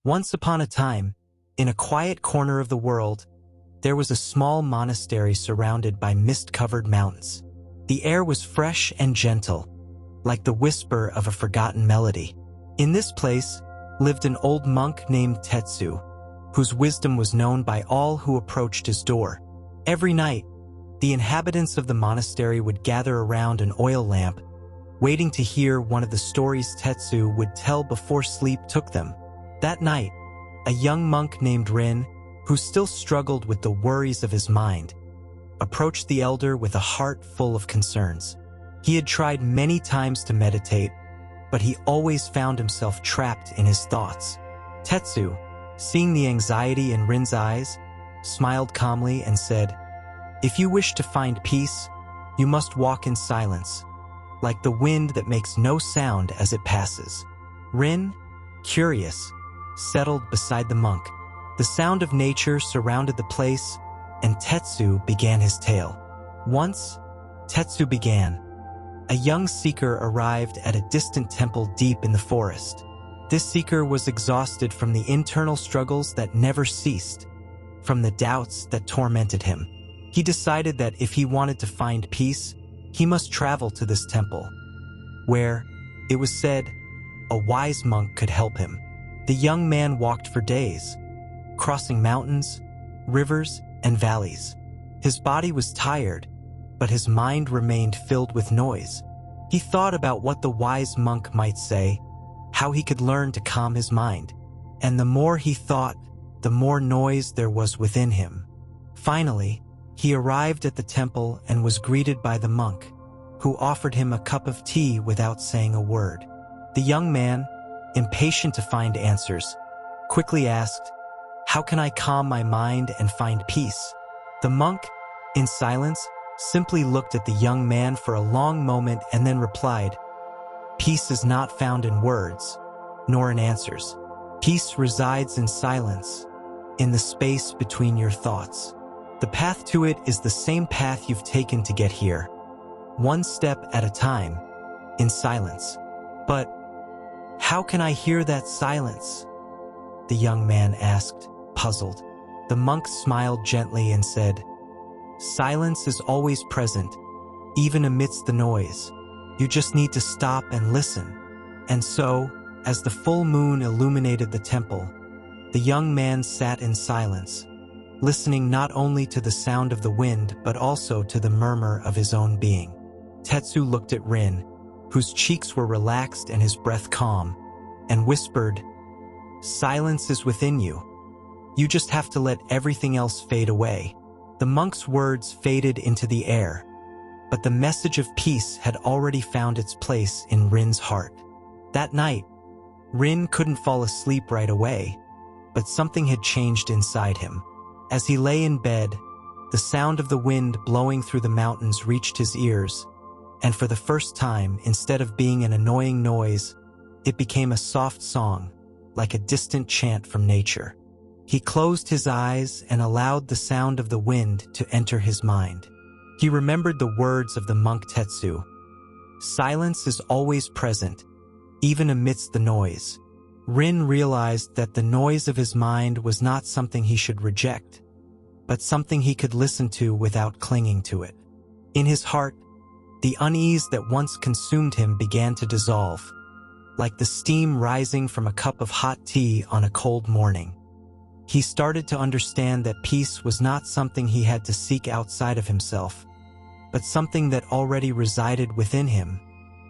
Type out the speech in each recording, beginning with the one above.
Once upon a time, in a quiet corner of the world, there was a small monastery surrounded by mist-covered mountains. The air was fresh and gentle, like the whisper of a forgotten melody. In this place lived an old monk named Tetsu, whose wisdom was known by all who approached his door. Every night, the inhabitants of the monastery would gather around an oil lamp, waiting to hear one of the stories Tetsu would tell before sleep took them. That night, a young monk named Rin, who still struggled with the worries of his mind, approached the elder with a heart full of concerns. He had tried many times to meditate, but he always found himself trapped in his thoughts. Tetsu, seeing the anxiety in Rin's eyes, smiled calmly and said, "If you wish to find peace, you must walk in silence, like the wind that makes no sound as it passes." Rin, curious, settled beside the monk. The sound of nature surrounded the place, and Tetsu began his tale. Once, Tetsu began. A young seeker arrived at a distant temple deep in the forest. This seeker was exhausted from the internal struggles that never ceased, from the doubts that tormented him. He decided that if he wanted to find peace, he must travel to this temple, where, it was said, a wise monk could help him. The young man walked for days, crossing mountains, rivers, and valleys. His body was tired, but his mind remained filled with noise. He thought about what the wise monk might say, how he could learn to calm his mind. And the more he thought, the more noise there was within him. Finally, he arrived at the temple and was greeted by the monk, who offered him a cup of tea without saying a word. The young man, impatient to find answers, quickly asked, "How can I calm my mind and find peace?" The monk, in silence, simply looked at the young man for a long moment and then replied, "Peace is not found in words, nor in answers. Peace resides in silence, in the space between your thoughts. The path to it is the same path you've taken to get here, one step at a time, in silence." "But how can I hear that silence?" the young man asked, puzzled. The monk smiled gently and said, "Silence is always present, even amidst the noise. You just need to stop and listen." And so, as the full moon illuminated the temple, the young man sat in silence, listening not only to the sound of the wind but also to the murmur of his own being. Tetsu looked at Rin, whose cheeks were relaxed and his breath calm, and whispered, "Silence is within you. You just have to let everything else fade away." The monk's words faded into the air, but the message of peace had already found its place in Rin's heart. That night, Rin couldn't fall asleep right away, but something had changed inside him. As he lay in bed, the sound of the wind blowing through the mountains reached his ears, and for the first time, instead of being an annoying noise, it became a soft song, like a distant chant from nature. He closed his eyes and allowed the sound of the wind to enter his mind. He remembered the words of the monk Tetsu. Silence is always present, even amidst the noise. Rin realized that the noise of his mind was not something he should reject, but something he could listen to without clinging to it. In his heart, the unease that once consumed him began to dissolve, like the steam rising from a cup of hot tea on a cold morning. He started to understand that peace was not something he had to seek outside of himself, but something that already resided within him,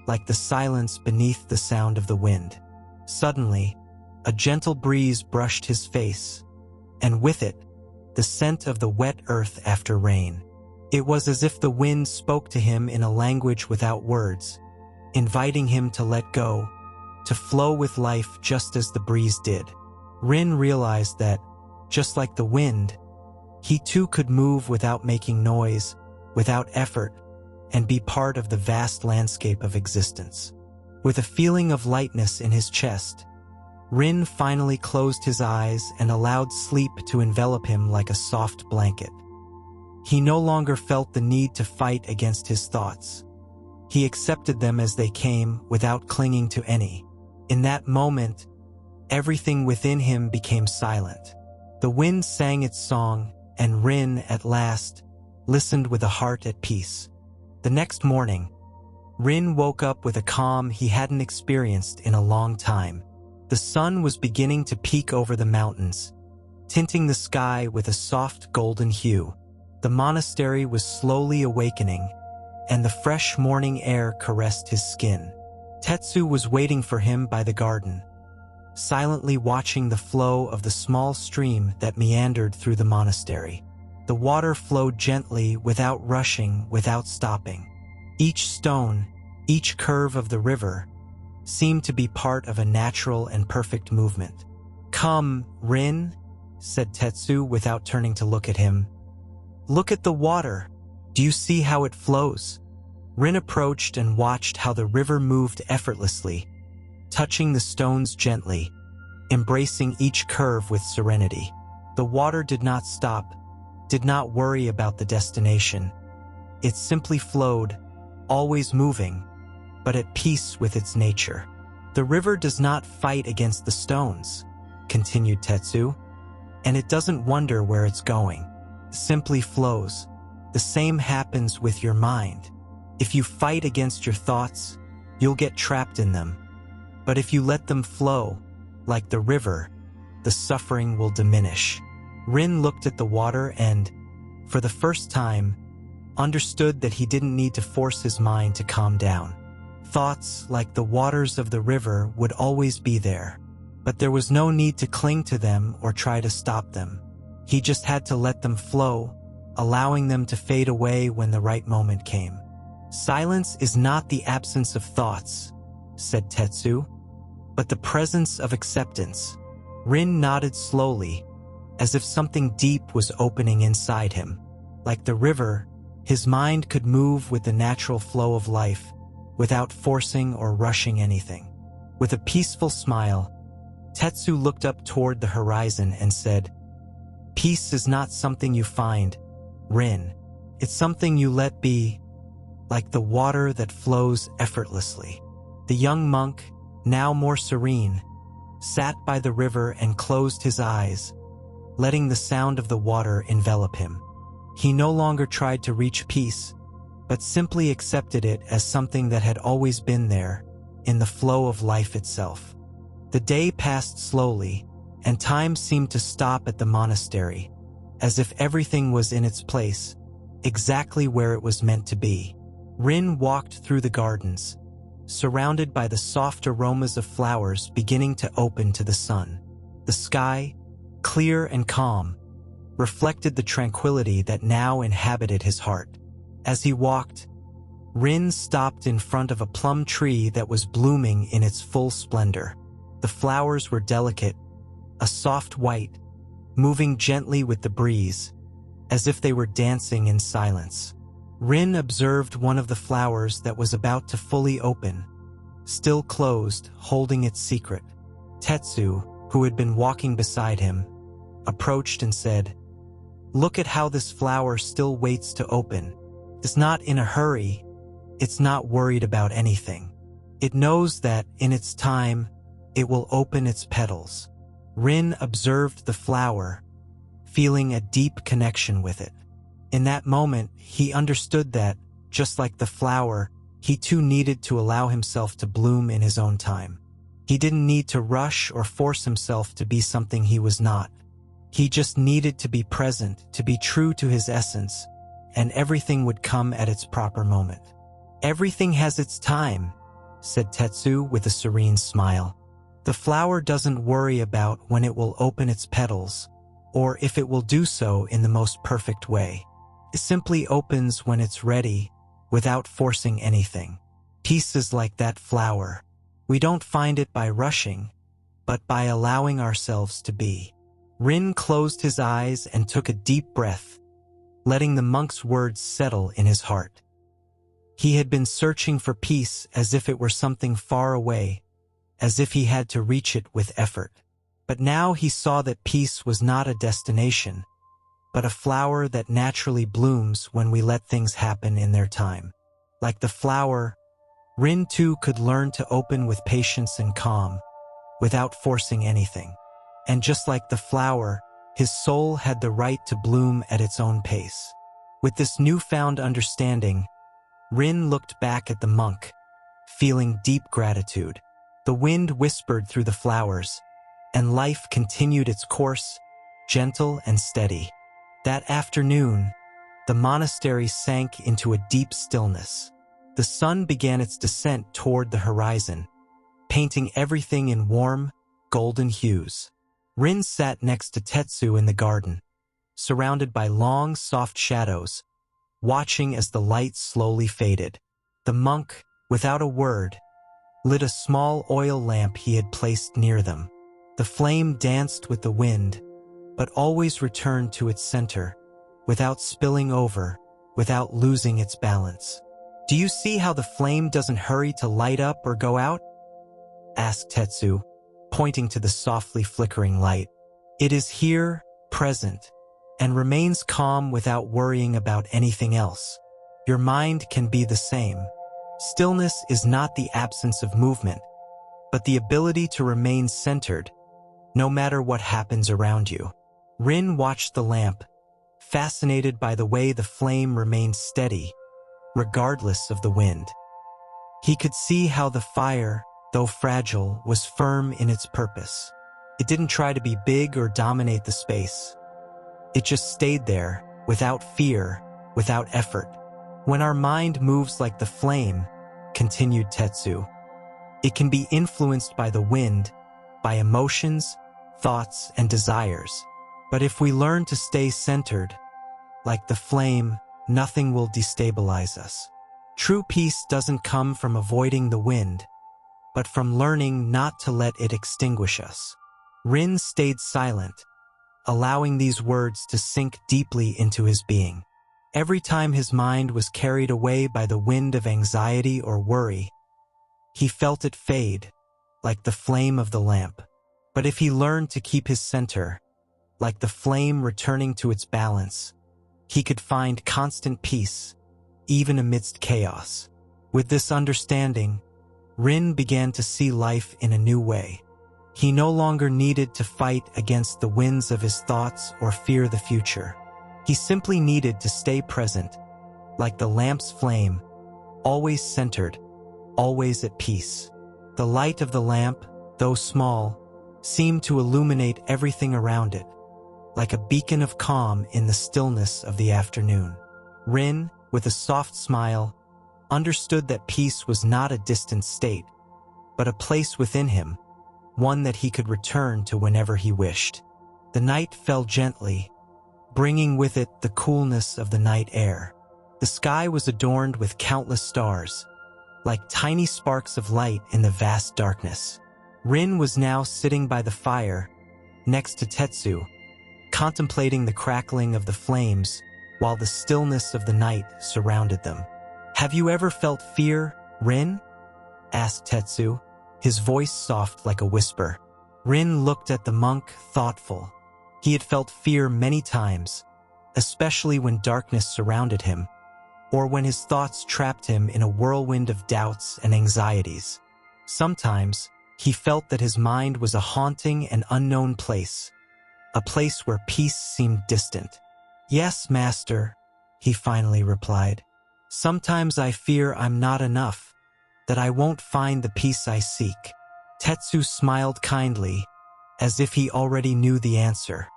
like the silence beneath the sound of the wind. Suddenly, a gentle breeze brushed his face, and with it, the scent of the wet earth after rain. It was as if the wind spoke to him in a language without words, inviting him to let go, to flow with life just as the breeze did. Rin realized that, just like the wind, he too could move without making noise, without effort, and be part of the vast landscape of existence. With a feeling of lightness in his chest, Rin finally closed his eyes and allowed sleep to envelop him like a soft blanket. He no longer felt the need to fight against his thoughts. He accepted them as they came without clinging to any. In that moment, Everything within him became silent. The wind sang its song, and Rin, at last, listened with a heart at peace. The next morning, Rin woke up with a calm he hadn't experienced in a long time. The sun was beginning to peek over the mountains, tinting the sky with a soft golden hue. The monastery was slowly awakening, and the fresh morning air caressed his skin. Tetsu was waiting for him by the garden, silently watching the flow of the small stream that meandered through the monastery. The water flowed gently, without rushing, without stopping. Each stone, each curve of the river, seemed to be part of a natural and perfect movement. "Come, Rin," said Tetsu without turning to look at him. "Look at the water. Do you see how it flows?" Rin approached and watched how the river moved effortlessly, touching the stones gently, embracing each curve with serenity. The water did not stop, did not worry about the destination. It simply flowed, always moving, but at peace with its nature. "The river does not fight against the stones," continued Tetsu, "and it doesn't wonder where it's going. It simply flows. The same happens with your mind. If you fight against your thoughts, you'll get trapped in them. But if you let them flow, like the river, the suffering will diminish." Rin looked at the water and, for the first time, understood that he didn't need to force his mind to calm down. Thoughts, like the waters of the river, would always be there, but there was no need to cling to them or try to stop them. He just had to let them flow, allowing them to fade away when the right moment came. "Silence is not the absence of thoughts," said Tetsu, "but the presence of acceptance." Rin nodded slowly, as if something deep was opening inside him. Like the river, his mind could move with the natural flow of life, without forcing or rushing anything. With a peaceful smile, Tetsu looked up toward the horizon and said, "Peace is not something you find, Rin. It's something you let be, like the water that flows effortlessly." The young monk, now more serene, sat by the river and closed his eyes, letting the sound of the water envelop him. He no longer tried to reach peace, but simply accepted it as something that had always been there, in the flow of life itself. The day passed slowly, and time seemed to stop at the monastery, as if everything was in its place, exactly where it was meant to be. Rin walked through the gardens, surrounded by the soft aromas of flowers beginning to open to the sun. The sky, clear and calm, reflected the tranquility that now inhabited his heart. As he walked, Rin stopped in front of a plum tree that was blooming in its full splendor. The flowers were delicate, a soft white, moving gently with the breeze, as if they were dancing in silence. Rin observed one of the flowers that was about to fully open, still closed, holding its secret. Tetsu, who had been walking beside him, approached and said, "Look at how this flower still waits to open. It's not in a hurry. It's not worried about anything. It knows that, in its time, it will open its petals." Rin observed the flower, feeling a deep connection with it. In that moment, he understood that, just like the flower, he too needed to allow himself to bloom in his own time. He didn't need to rush or force himself to be something he was not. He just needed to be present, to be true to his essence, and everything would come at its proper moment. "Everything has its time," said Tetsu with a serene smile. "The flower doesn't worry about when it will open its petals, or if it will do so in the most perfect way. It simply opens when it's ready, without forcing anything. Peace is like that flower. We don't find it by rushing, but by allowing ourselves to be." Rin closed his eyes and took a deep breath, letting the monk's words settle in his heart. He had been searching for peace as if it were something far away, as if he had to reach it with effort. But now he saw that peace was not a destination, but a flower that naturally blooms when we let things happen in their time. Like the flower, Rin too could learn to open with patience and calm, without forcing anything. And just like the flower, his soul had the right to bloom at its own pace. With this newfound understanding, Rin looked back at the monk, feeling deep gratitude. The wind whispered through the flowers, and life continued its course, gentle and steady. That afternoon, the monastery sank into a deep stillness. The sun began its descent toward the horizon, painting everything in warm, golden hues. Rin sat next to Tetsu in the garden, surrounded by long, soft shadows, watching as the light slowly faded. The monk, without a word, lit a small oil lamp he had placed near them. The flame danced with the wind, but always returned to its center, without spilling over, without losing its balance. "Do you see how the flame doesn't hurry to light up or go out?" asked Tetsu, pointing to the softly flickering light. "It is here, present, and remains calm without worrying about anything else. Your mind can be the same. Stillness is not the absence of movement, but the ability to remain centered, no matter what happens around you." Rin watched the lamp, fascinated by the way the flame remained steady, regardless of the wind. He could see how the fire, though fragile, was firm in its purpose. It didn't try to be big or dominate the space. It just stayed there, without fear, without effort. "When our mind moves like the flame," continued Tetsu, "it can be influenced by the wind, by emotions, thoughts, and desires. But if we learn to stay centered, like the flame, nothing will destabilize us. True peace doesn't come from avoiding the wind, but from learning not to let it extinguish us." Rin stayed silent, allowing these words to sink deeply into his being. Every time his mind was carried away by the wind of anxiety or worry, he felt it fade, like the flame of the lamp. But if he learned to keep his center, like the flame returning to its balance, he could find constant peace, even amidst chaos. With this understanding, Rin began to see life in a new way. He no longer needed to fight against the winds of his thoughts or fear the future. He simply needed to stay present, like the lamp's flame, always centered, always at peace. The light of the lamp, though small, seemed to illuminate everything around it, like a beacon of calm in the stillness of the afternoon. Rin, with a soft smile, understood that peace was not a distant state, but a place within him, one that he could return to whenever he wished. The night fell gently, bringing with it the coolness of the night air. The sky was adorned with countless stars, like tiny sparks of light in the vast darkness. Rin was now sitting by the fire, next to Tetsu, contemplating the crackling of the flames while the stillness of the night surrounded them. "Have you ever felt fear, Rin?" asked Tetsu, his voice soft like a whisper. Rin looked at the monk, thoughtful. He had felt fear many times, especially when darkness surrounded him, or when his thoughts trapped him in a whirlwind of doubts and anxieties. Sometimes, he felt that his mind was a haunting and unknown place, a place where peace seemed distant. "Yes, master," he finally replied. "Sometimes I fear I'm not enough, that I won't find the peace I seek." Tetsu smiled kindly, as if he already knew the answer.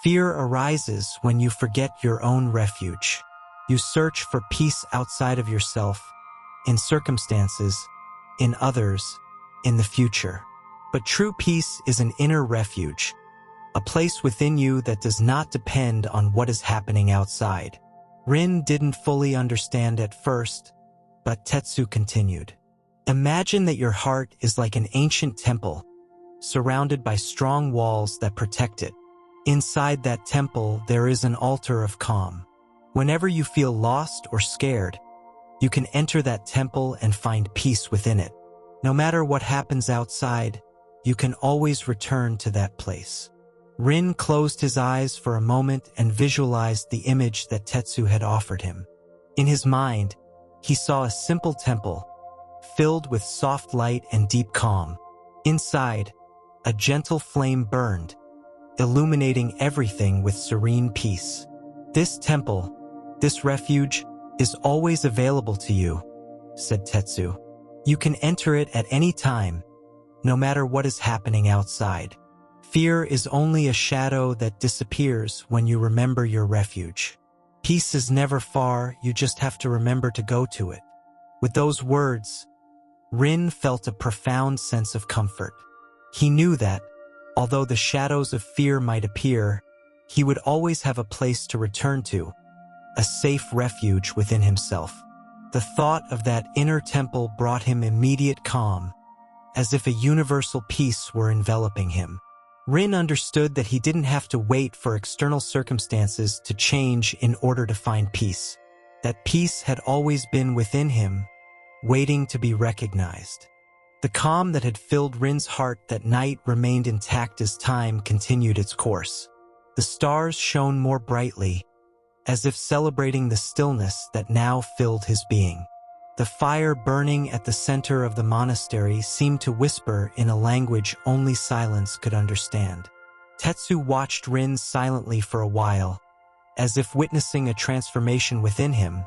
"Fear arises when you forget your own refuge. You search for peace outside of yourself, in circumstances, in others, in the future. But true peace is an inner refuge, a place within you that does not depend on what is happening outside." Rin didn't fully understand at first, but Tetsu continued. "Imagine that your heart is like an ancient temple, surrounded by strong walls that protect it. Inside that temple, there is an altar of calm. Whenever you feel lost or scared, you can enter that temple and find peace within it. No matter what happens outside, you can always return to that place." Rin closed his eyes for a moment and visualized the image that Tetsu had offered him. In his mind, he saw a simple temple, filled with soft light and deep calm. Inside, A gentle flame burned, illuminating everything with serene peace. "This temple, this refuge, is always available to you," said Tetsu. "You can enter it at any time, no matter what is happening outside. Fear is only a shadow that disappears when you remember your refuge. Peace is never far, you just have to remember to go to it." With those words, Rin felt a profound sense of comfort. He knew that, although the shadows of fear might appear, he would always have a place to return to, a safe refuge within himself. The thought of that inner temple brought him immediate calm, as if a universal peace were enveloping him. Rin understood that he didn't have to wait for external circumstances to change in order to find peace. That peace had always been within him, waiting to be recognized. The calm that had filled Rin's heart that night remained intact as time continued its course. The stars shone more brightly, as if celebrating the stillness that now filled his being. The fire burning at the center of the monastery seemed to whisper in a language only silence could understand. Tetsu watched Rin silently for a while, as if witnessing a transformation within him,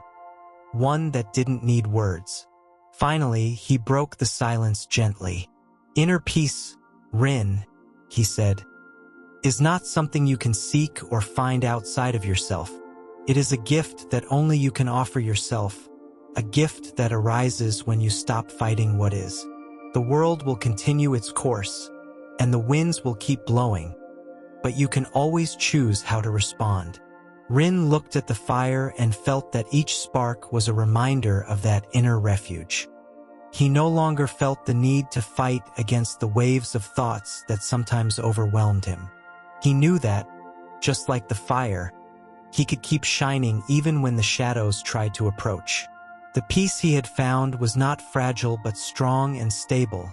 one that didn't need words. Finally, he broke the silence gently. "Inner peace, Rin," he said, "is not something you can seek or find outside of yourself. It is a gift that only you can offer yourself, a gift that arises when you stop fighting what is. The world will continue its course, and the winds will keep blowing, but you can always choose how to respond." Rin looked at the fire and felt that each spark was a reminder of that inner refuge. He no longer felt the need to fight against the waves of thoughts that sometimes overwhelmed him. He knew that, just like the fire, he could keep shining even when the shadows tried to approach. The peace he had found was not fragile but strong and stable,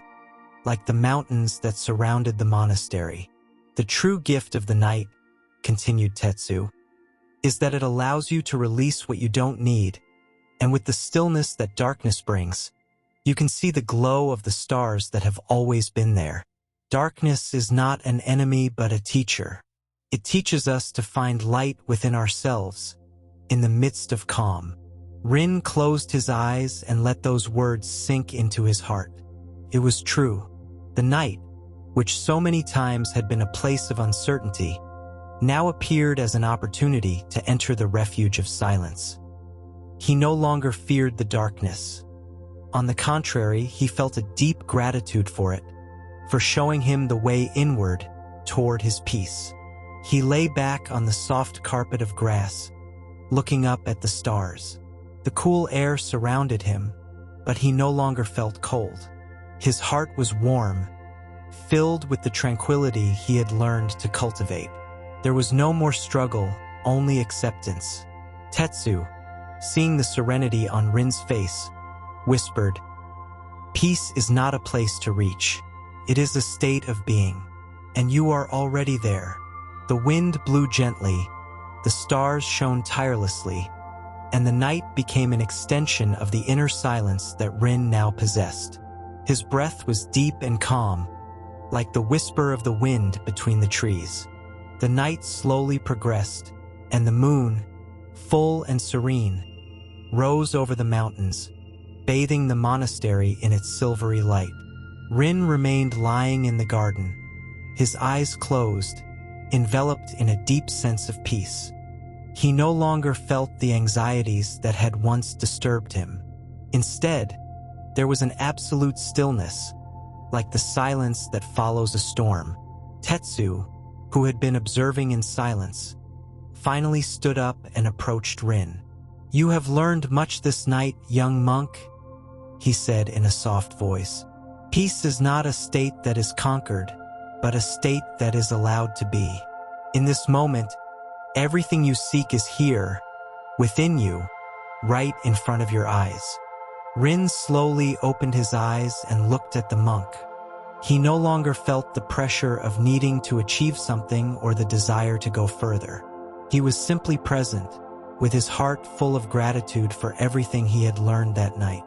like the mountains that surrounded the monastery. "The true gift of the night," continued Tetsu, "is that it allows you to release what you don't need, and with the stillness that darkness brings, you can see the glow of the stars that have always been there. Darkness is not an enemy but a teacher. It teaches us to find light within ourselves, in the midst of calm." Rin closed his eyes and let those words sink into his heart. It was true. The night, which so many times had been a place of uncertainty, now appeared as an opportunity to enter the refuge of silence. He no longer feared the darkness. On the contrary, he felt a deep gratitude for it, for showing him the way inward toward his peace. He lay back on the soft carpet of grass, looking up at the stars. The cool air surrounded him, but he no longer felt cold. His heart was warm, filled with the tranquility he had learned to cultivate. There was no more struggle, only acceptance. Tetsu, seeing the serenity on Rin's face, whispered, "Peace is not a place to reach. It is a state of being, and you are already there." The wind blew gently, the stars shone tirelessly, and the night became an extension of the inner silence that Rin now possessed. His breath was deep and calm, like the whisper of the wind between the trees. The night slowly progressed, and the moon, full and serene, rose over the mountains, bathing the monastery in its silvery light. Rin remained lying in the garden, his eyes closed, enveloped in a deep sense of peace. He no longer felt the anxieties that had once disturbed him. Instead, there was an absolute stillness, like the silence that follows a storm. Tetsu, who had been observing in silence, finally stood up and approached Rin. "You have learned much this night, young monk," he said in a soft voice. "Peace is not a state that is conquered, but a state that is allowed to be. In this moment, everything you seek is here, within you, right in front of your eyes." Rin slowly opened his eyes and looked at the monk. He no longer felt the pressure of needing to achieve something or the desire to go further. He was simply present, with his heart full of gratitude for everything he had learned that night.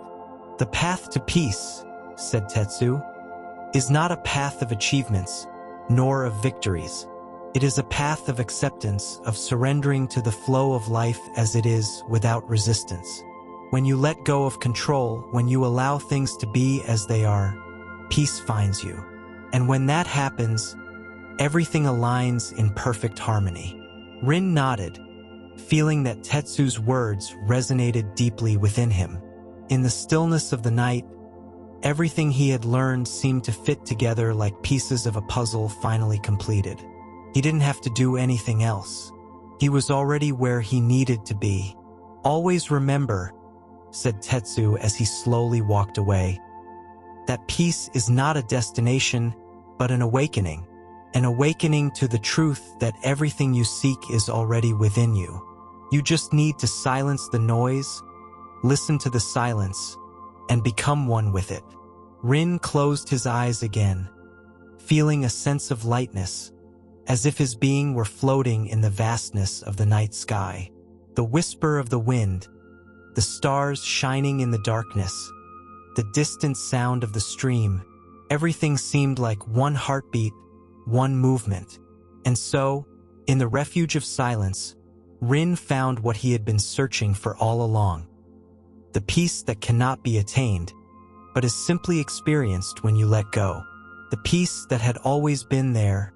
"The path to peace," said Tetsu, is not a path of achievements, nor of victories. It is a path of acceptance, of surrendering to the flow of life as it is without resistance. When you let go of control, when you allow things to be as they are, peace finds you. And when that happens, everything aligns in perfect harmony. Rin nodded, feeling that Tetsu's words resonated deeply within him. In the stillness of the night, everything he had learned seemed to fit together like pieces of a puzzle finally completed. He didn't have to do anything else. He was already where he needed to be. "Always remember," said Tetsu as he slowly walked away, "that peace is not a destination, but an awakening to the truth that everything you seek is already within you. You just need to silence the noise, listen to the silence, and become one with it." Rin closed his eyes again, feeling a sense of lightness, as if his being were floating in the vastness of the night sky. The whisper of the wind, the stars shining in the darkness, the distant sound of the stream, everything seemed like one heartbeat, one movement. And so, in the refuge of silence, Rin found what he had been searching for all along. The peace that cannot be attained, but is simply experienced when you let go. The peace that had always been there,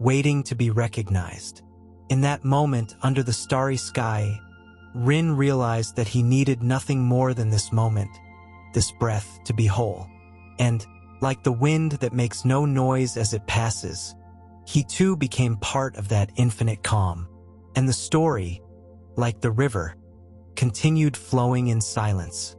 waiting to be recognized. In that moment, under the starry sky, Rin realized that he needed nothing more than this moment, this breath, to be whole. And, like the wind that makes no noise as it passes, he too became part of that infinite calm. And the story, like the river, continued flowing in silence.